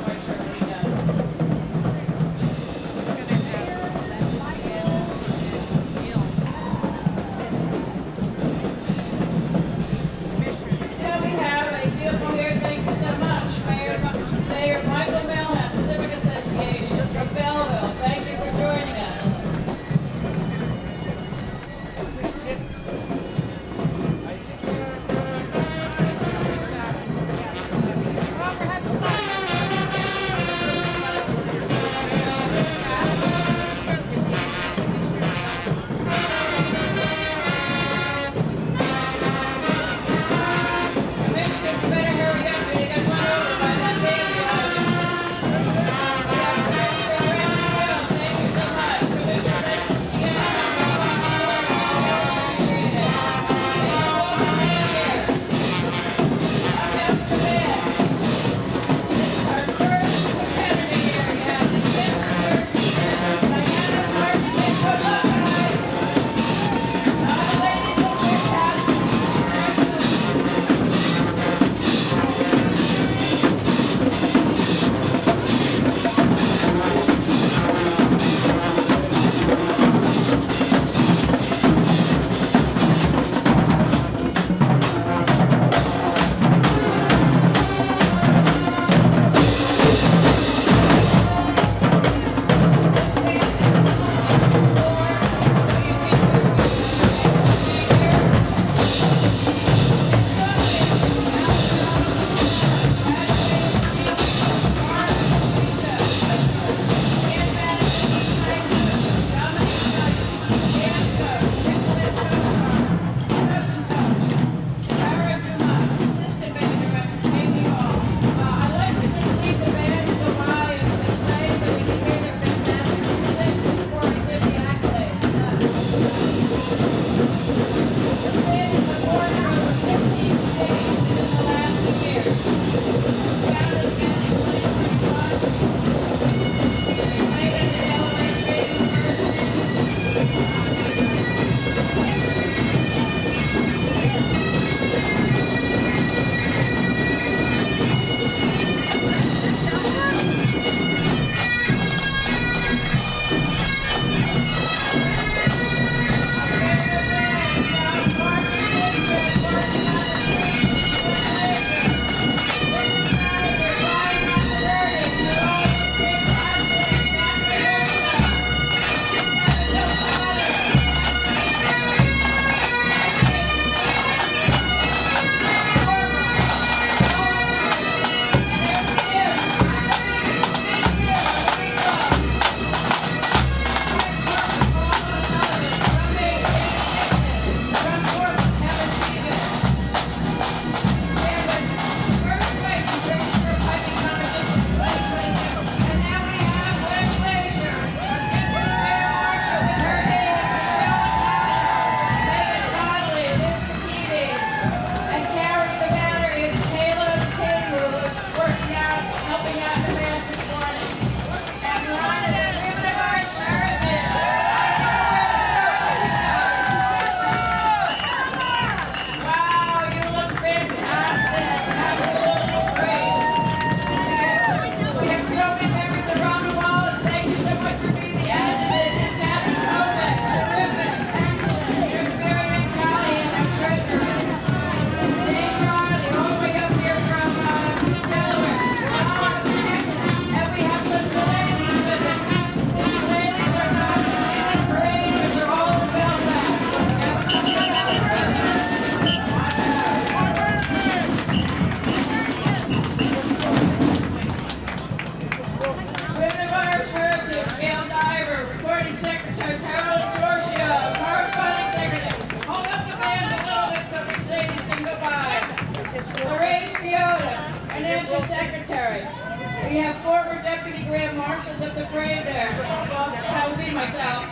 parade. We have former Deputy Grand Marshals of the parade there. Well, that would be myself.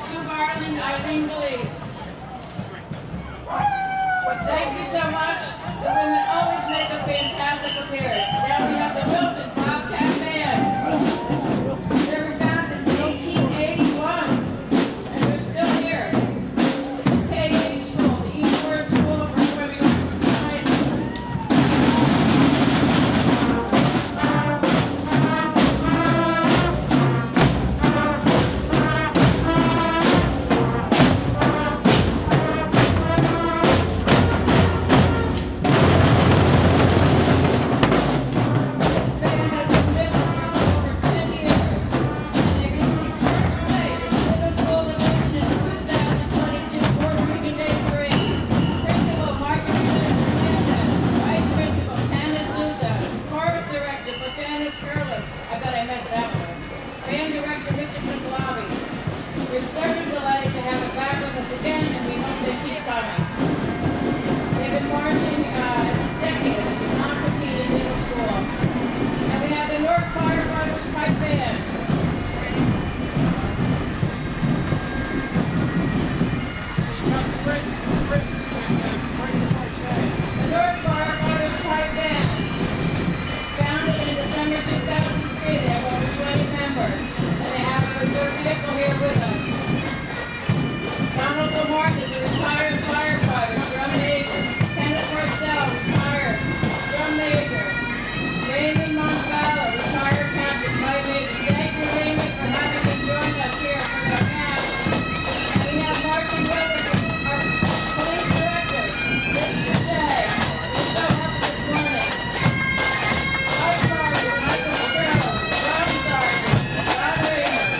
Sue Garland, Eileen Belize. Thank you so much. The women always make a fantastic appearance. Now we have the Wilson Bobcat Band. They were founded in 1881, and they're still here. The KA School, the Eastward School for Swimming Sciences. We're certainly delighted to have it back with us again, and we hope they keep coming. They've been marching as a decade at the non-competing middle school. And we have the Newark Firefighters Pipe Band. The Newark Firefighters Pipe Band, founded in December 2003, they have over 20 members, and they have a reserve vehicle here with us. Donald Lamar is a retired firefighter, drum major. Kenneth Marcel, retired drum major. Raymond Montalvo, retired captain, pipe major. Thank you, Raymond, for having me join us here for the match. And we have Martin Weathers, our police director. This is your day. We're so happy this morning. Life Sergeant Michael Sparrow, Ron Sergeant, Ron Raymond.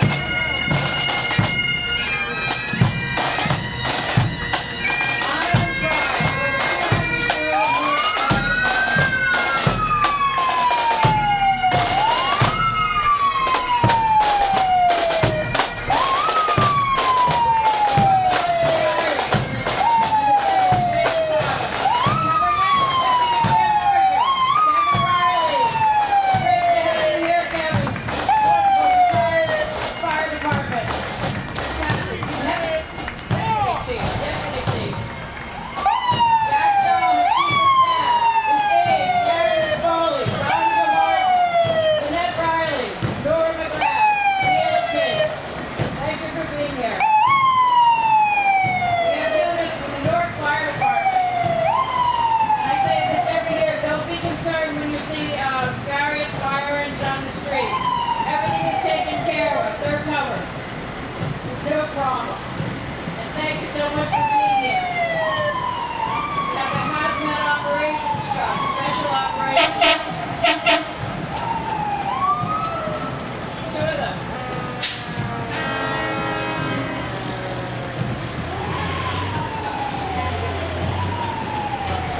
No problem. And thank you so much for being here. We have the hazmat operations truck, special operations. Two of them.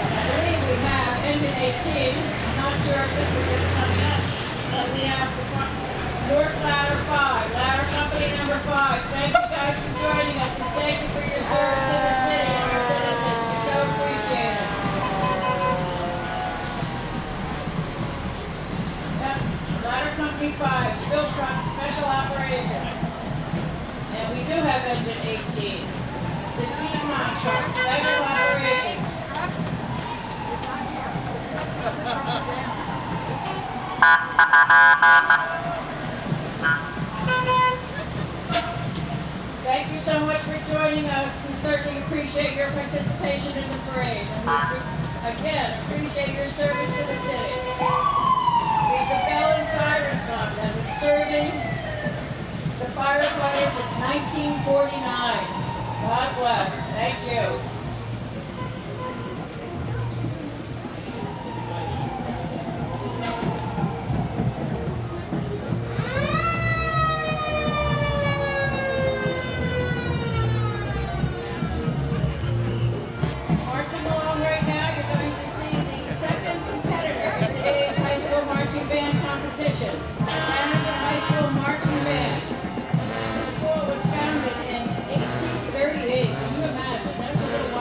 I believe we have engine 18. I'm not sure if this is it coming up, but we have the Newark Ladder 5, Ladder Company number 5. Thank you guys for joining us, and thank you for your service to the city and our citizens. We so appreciate it. Yep, Ladder Company 5, spill truck, special operations. And we do have engine 18. The Piedmont truck, special operations. Thank you so much for joining us. We certainly appreciate your participation in the parade. And we, again, appreciate your service to the city. We have the Bell and Siren Club that has been serving the firefighters since 1949. God bless. Thank you. Marching along right now, you're going to see the second competitor in today's high school marching band competition, Canada High School Marching Band. The school was founded in 1838. Can you imagine? That's a little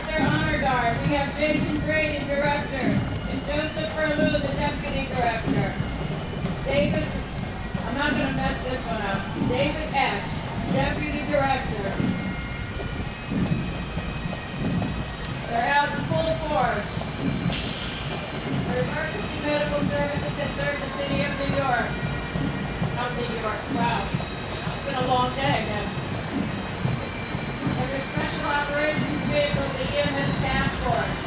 with their honor guard, we have Jason Gray, the director, and Joseph Perlew, the deputy director. David, I'm not going to mess this one up. David S., deputy director. They're out in full force. For emergency medical services that serve the city of New York. Wow. It's been a long day, I guess. And the special operations vehicle, the EMS task force.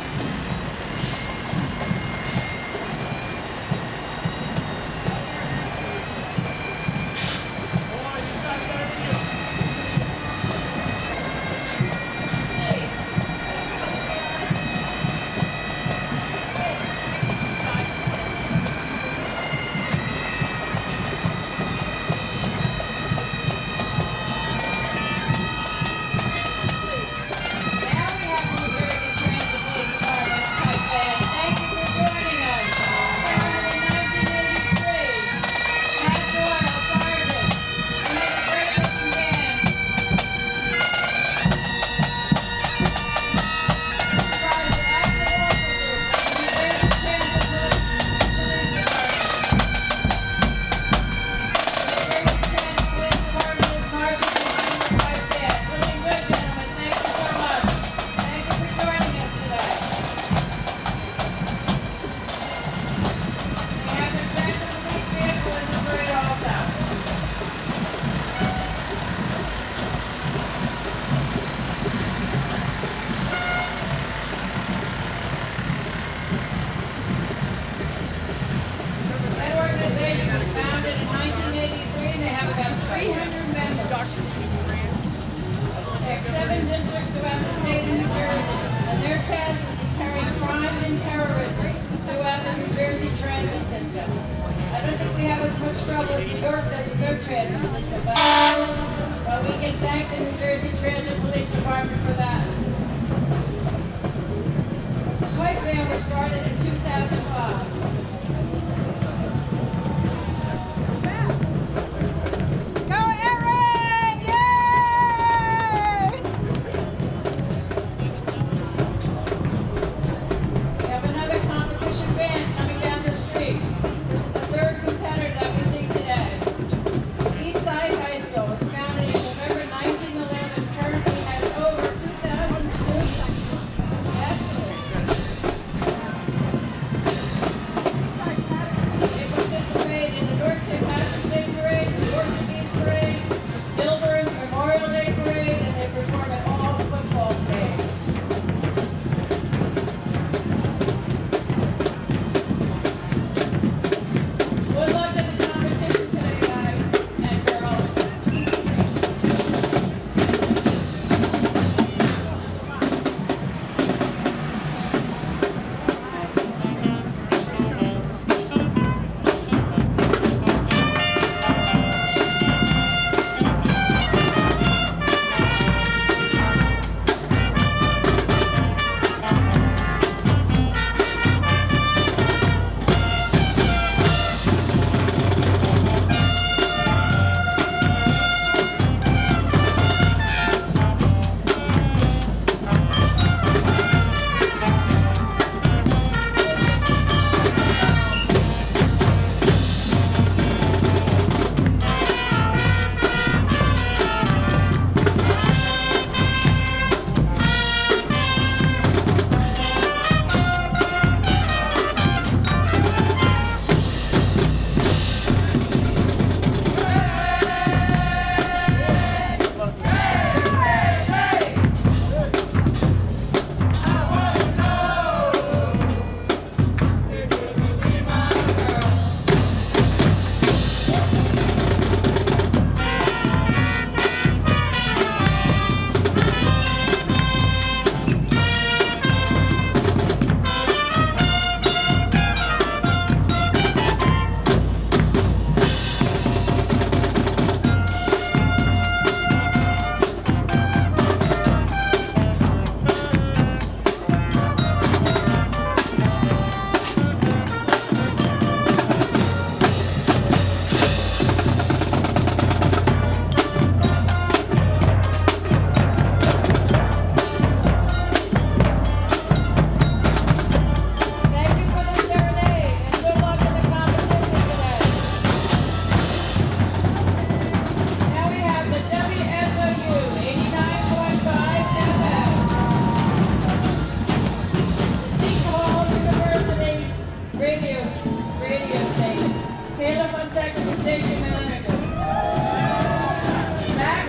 Fonseca, the station manager.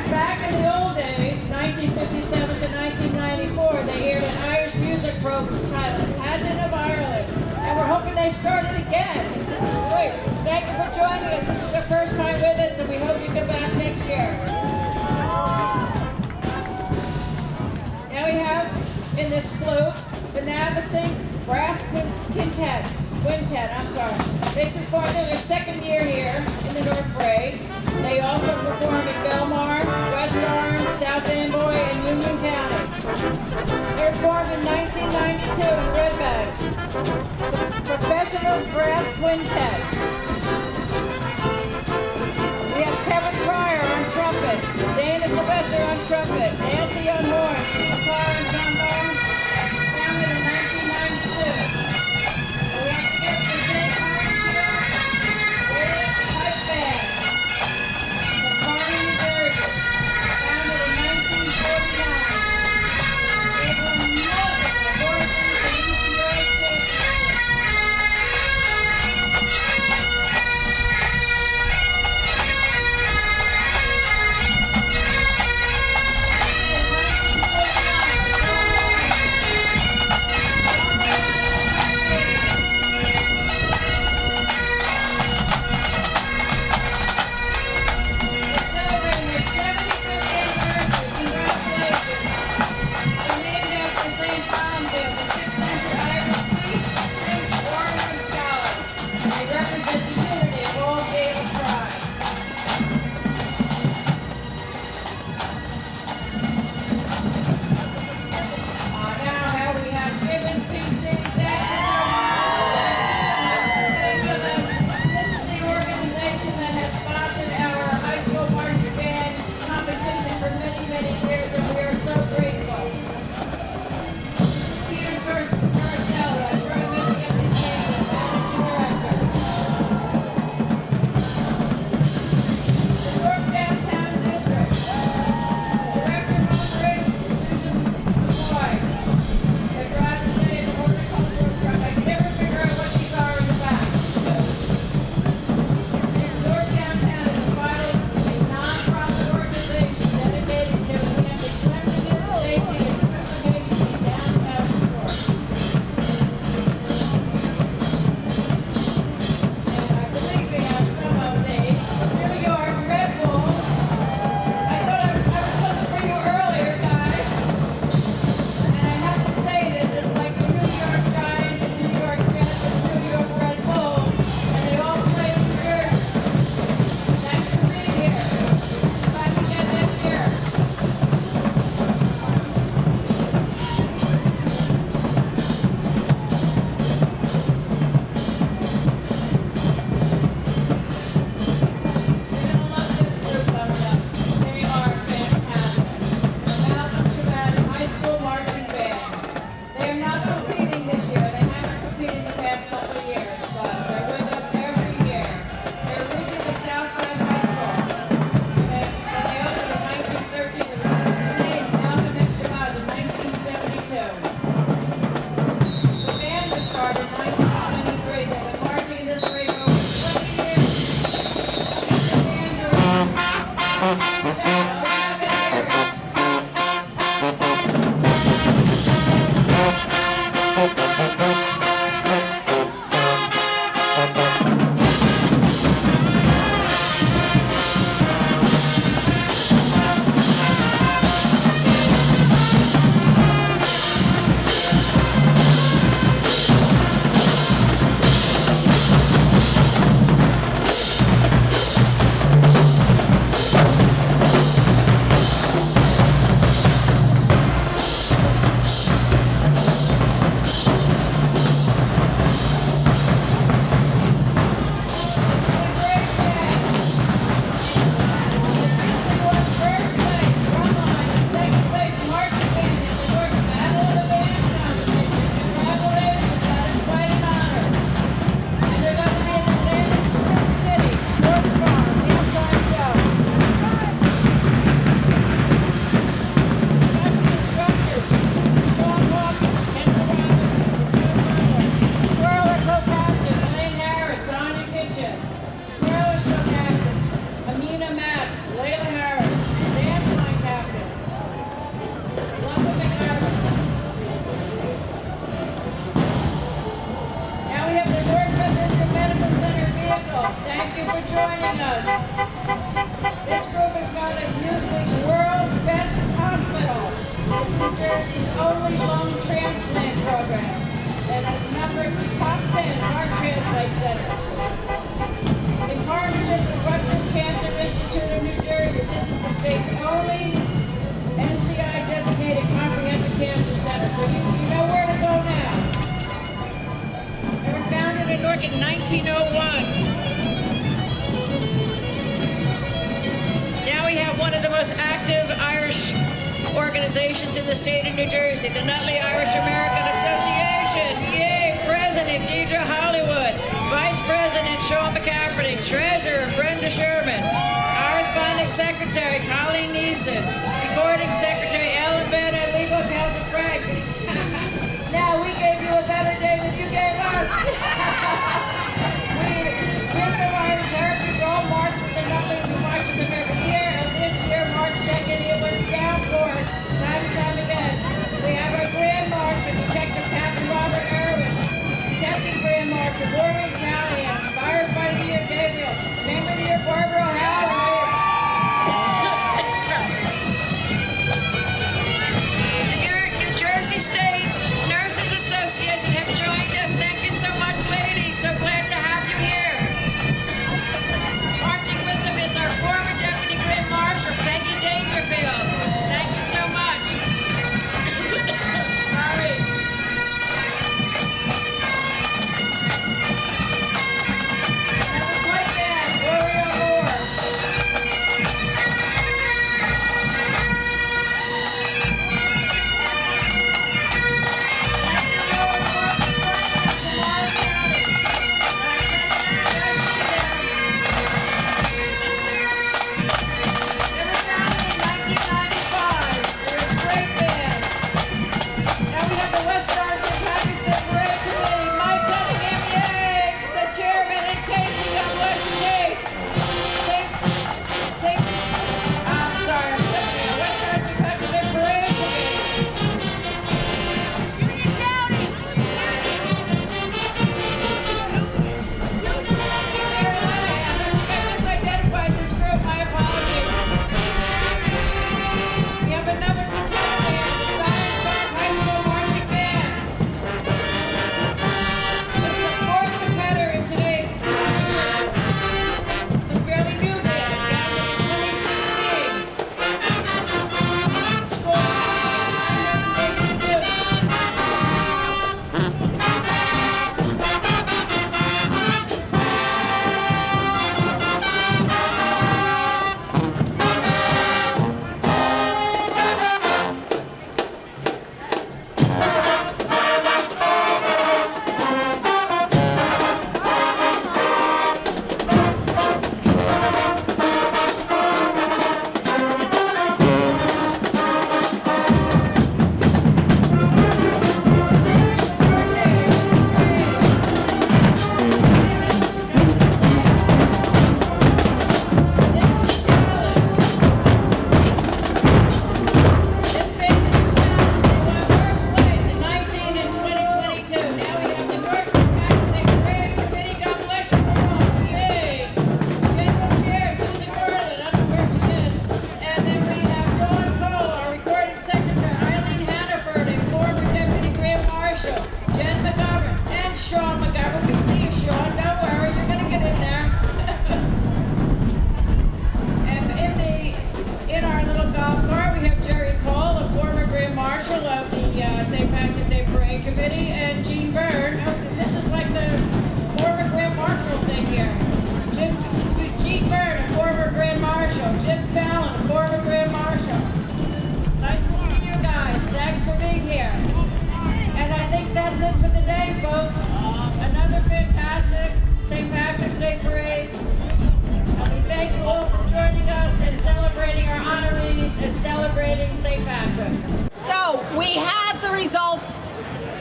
Back in the old days, 1957 to 1994, they aired an Irish music program titled Pageant of Ireland. And we're hoping they start it again. This is great. Thank you for joining us. This is your first time with us, and we hope you come back next year. Now we have in this flute the Navasink Brass Quintet. They performed in their second year here in the North Parade. They also performed in Belmar, West Orange, South Amboy, and Union County. They were formed in 1992 in Red Bank. Professional brass quintet. We have Kevin Pryor on trumpet, Dana Sylvester on trumpet, Nancy on horn, Steve Carr on trombone, founded in 1992. We have Skip and Jay Carter, pipe band, from Kearney, New Jersey, founded in 1949. They won multiple awards in the UCA State. Newark in 1901. Now we have one of the most active Irish organizations in the state of New Jersey, the Nutley Irish American Association. Yay! President Deidre Hollywood, Vice President Sean McCafferty, Treasurer Brenda Sherman, Corresponding Secretary Colleen Neeson, Recording Secretary Ellen Bennett, Legal Counsel Frank. Now we gave you a better day than you gave us. We're from Irish Heritage all march with the Nutley. We march with them every year, and this year, March 2nd, it was downpoured time and time again. We have our Grand Marshal, Detective Captain Robert Irwin, Detective Grand Marshal Maureen Callahan, Firefighter of the Year Gabriel, Name of the Year Barbara O'Halloran. The New Jersey State Nurses Association have joined us. Thank you so much, ladies. So glad to have you here. Marching with them is our former Deputy Grand Marshal, Peggy Dangerfield. Thank you so much. Sorry. Have a great day. Gloria Moore.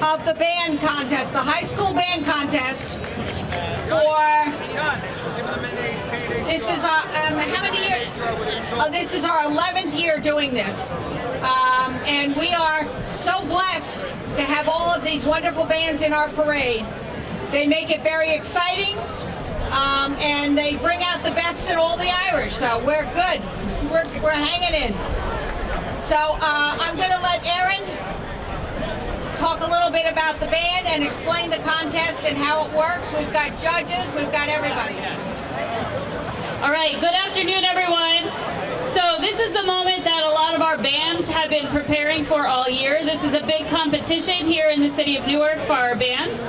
Of the band contest, the high school band contest for, this is our, how many years? Oh, this is our 11th year doing this. And we are so blessed to have all of these wonderful bands in our parade. They make it very exciting, and they bring out the best in all the Irish, so we're good. We're hanging in. So I'm gonna let Erin talk a little bit about the band and explain the contest and how it works. We've got judges, we've got everybody. All right, good afternoon, everyone. So this is the moment that a lot of our bands have been been preparing for all year. This is a big competition here in the city of Newark for our bands.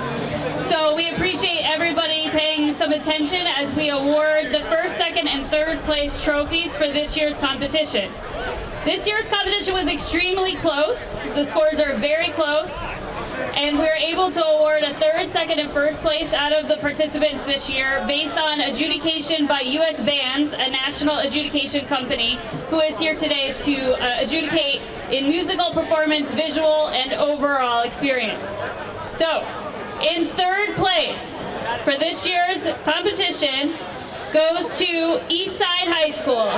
So we appreciate everybody paying some attention as we award the first, second, and third place trophies for this year's competition. This year's competition was extremely close. The scores are very close. And we were able to award a third, second, and first place out of the participants this year based on adjudication by U.S. Bands, a national adjudication company, who is here today to adjudicate in musical performance, visual, and overall experience. So, in third place for this year's competition goes to Eastside High School.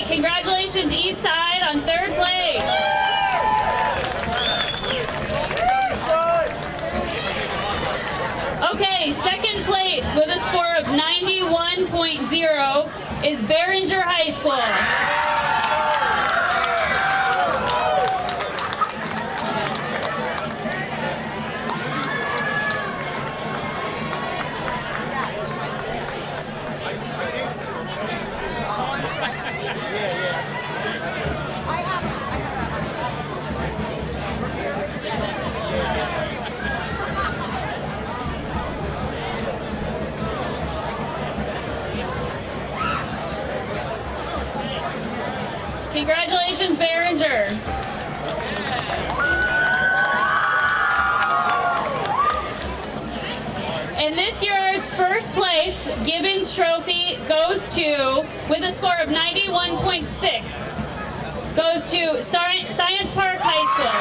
Congratulations, Eastside, on third place. Okay, second place with a score of 91.0 is Behringer High School. Congratulations, Behringer. And this year's first place Gibbons Trophy goes to, with a score of 91.6, goes to Science Park High School.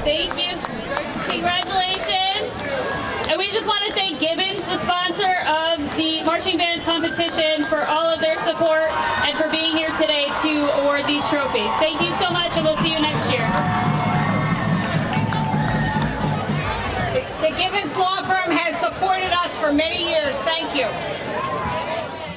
Thank you. Congratulations. And we just want to thank Gibbons, the sponsor of the marching band competition, for all of their support and for being here today to award these trophies. Thank you so much, and we'll see you next year. The Gibbons Law Firm has supported us for many years. Thank you.